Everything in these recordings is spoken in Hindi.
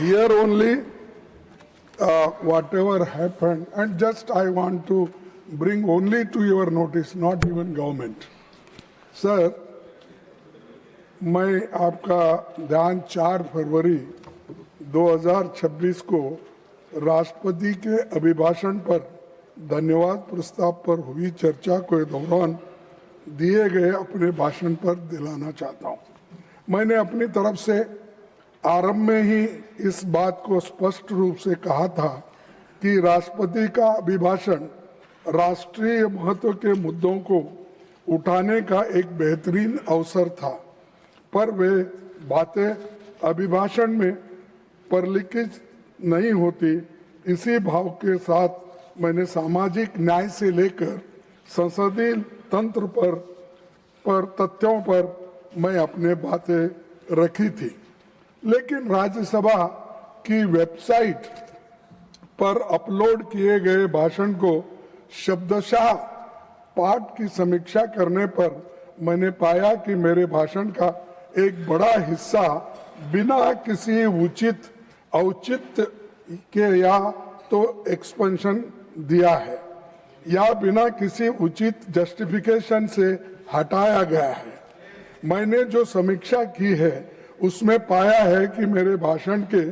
here only whatever happened, and just I want to bring only to your notice, not even government. Sir, मैं आपका ध्यान 4 फरवरी 2026 को राष्ट्रपति के अभिभाषण पर धन्यवाद प्रस्ताव पर हुई चर्चा के दौरान दिए गए अपने भाषण पर दिलाना चाहता हूं। मैंने अपनी तरफ से आरंभ में ही इस बात को स्पष्ट रूप से कहा था कि राष्ट्रपति का अभिभाषण राष्ट्रीय महत्व के मुद्दों को उठाने का एक बेहतरीन अवसर था, पर वे बातें अभिभाषण में परिलक्षित नहीं होती। इसी भाव के साथ मैंने सामाजिक न्याय से लेकर संसदीय तंत्र पर तथ्यों पर मैं अपने बातें रखी थी, लेकिन राज्यसभा की वेबसाइट पर अपलोड किए गए भाषण को शब्दशः पाठ की समीक्षा करने पर मैंने पाया कि मेरे भाषण का एक बड़ा हिस्सा बिना किसी उचित औचित्य के या तो एक्सपेंशन दिया है या बिना किसी उचित जस्टिफिकेशन से हटाया गया है। मैंने जो समीक्षा की है उसमें पाया है कि मेरे भाषण के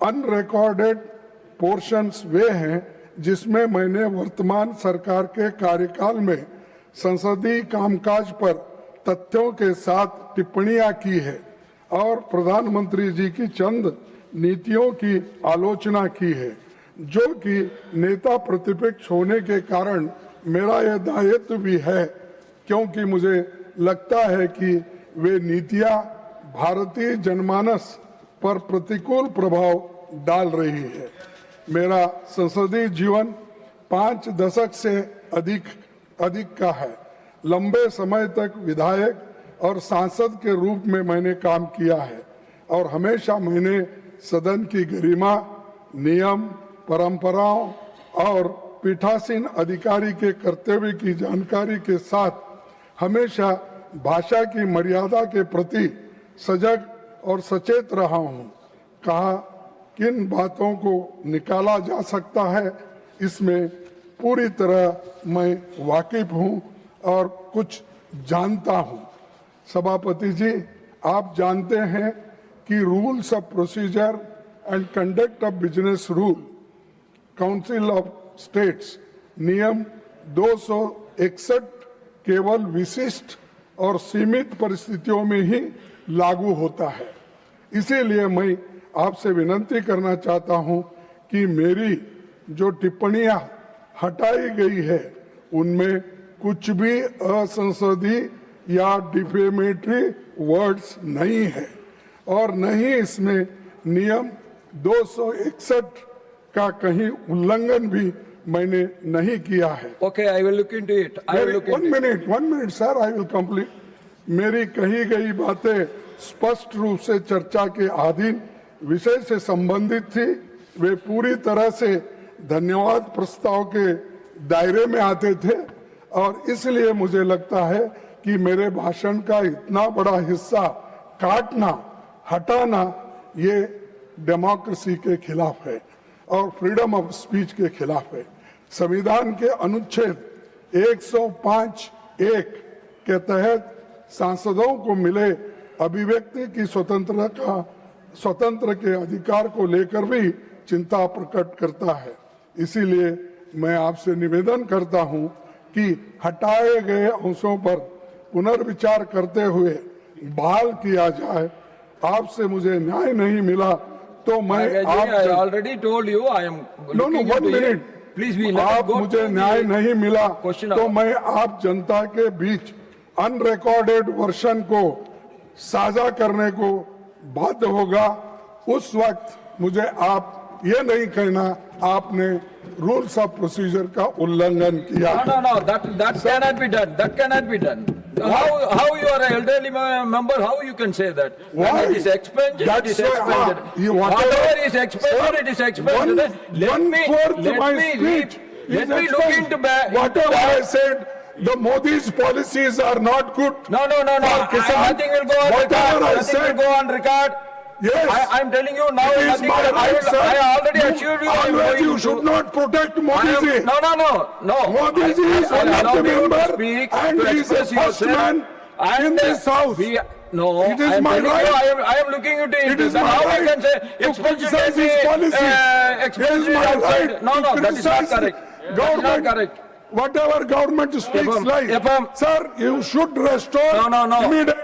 अनरिकॉर्डेड पोर्शंस वे हैं जिसमें मैंने वर्तमान सरकार के कार्यकाल में संसदीय कामकाज पर तथ्यों के साथ टिप्पणियां की है और प्रधानमंत्री जी की चंद नीतियों की आलोचना की है, जो कि नेता प्रतिपक्ष होने के कारण मेरा यह दायित्व भी है, क्योंकि मुझे लगता है कि वे नीतियां भारतीय जनमानस पर प्रतिकूल प्रभाव डाल रही है। मेरा संसदीय जीवन 5 दशक से अधिक का है। लंबे समय तक विधायक और सांसद के रूप में मैंने काम किया है और हमेशा मैंने सदन की गरिमा, नियम, परंपराओं और पीठासीन अधिकारी के कर्तव्य की जानकारी के साथ हमेशा भाषा की मर्यादा के प्रति सजग और सचेत रहा हूं। कहा किन बातों को निकाला जा सकता है इसमें पूरी तरह मैं वाकिफ हूं और कुछ जानता हूं। सभापति जी, आप जानते हैं कि rules of procedure and conduct of business rule council of states नियम 261 केवल विशिष्ट और सीमित परिस्थितियों में ही लागू होता है। इसीलिए मैं आपसे विनती करना चाहता हूं कि मेरी जो टिप्पणियां हटाई गई है उनमें कुछ भी असंसदीय या डिफेमेटरी वर्ड्स नहीं है और न ही इसमें नियम 261 का कहीं उल्लंघन भी मैंने नहीं किया है। Okay, I will look into it. One minute, sir, I will complete. मेरी कही गई बातें स्पष्ट रूप से चर्चा के अधीन विषय से संबंधित थी। वे पूरी तरह से धन्यवाद प्रस्ताव के दायरे में आते थे और इसलिए मुझे लगता है कि मेरे भाषण का इतना बड़ा हिस्सा काटना, हटाना ये डेमोक्रेसी के खिलाफ है और फ्रीडम ऑफ स्पीच के खिलाफ है। संविधान के अनुच्छेद 105(1) के तहत सांसदों को मिले अभिव्यक्ति की स्वतंत्र के अधिकार को लेकर भी चिंता प्रकट करता है। इसीलिए मैं आपसे निवेदन करता हूं कि हटाए गए अंशों पर पुनर्विचार करते हुए बहाल किया जाए। आपसे मुझे न्याय नहीं मिला तो मैं I already told you I am looking into it. Please be let आप go मुझे to न्याय the नहीं मिला question तो of- मैं आप जनता के बीच अनरिकॉर्डेड वर्षन को साझा करने को बाध्य होगा। उस वक्त मुझे आप ये नहीं कहना आपने रूल्स ऑफ प्रोसीजर का उल्लंघन किया। No, that cannot be done. That cannot be done. How you are an elderly member? How you can say that? Why? When it is expended, it is That's why, expended. whatever- Whatever is expended, Sir, it is expended. one fourth my speech let is me look expended. into back. Whatever I said, the Modi's policies are not good. No. For Kisan, Nothing will go on whatever record. I Nothing will said- go on record. Yes. I am telling you now. It is nothing. my right, sir. I already assured you. I am Always going you should not protect Modi ji. No. Modi ji is one Allow of the me to member speak, and to he is the express first yourself. man in And this house. No, It is I am my telling right. you, I am looking into it. It is Then my how right I can say to expulsion criticize can be, his policy. It is expulsion my outside. right No, to that is not criticize correct. That is not government. correct. Whatever government speaks If I'm- lies. if I'm- Sir, you should restore No. immediately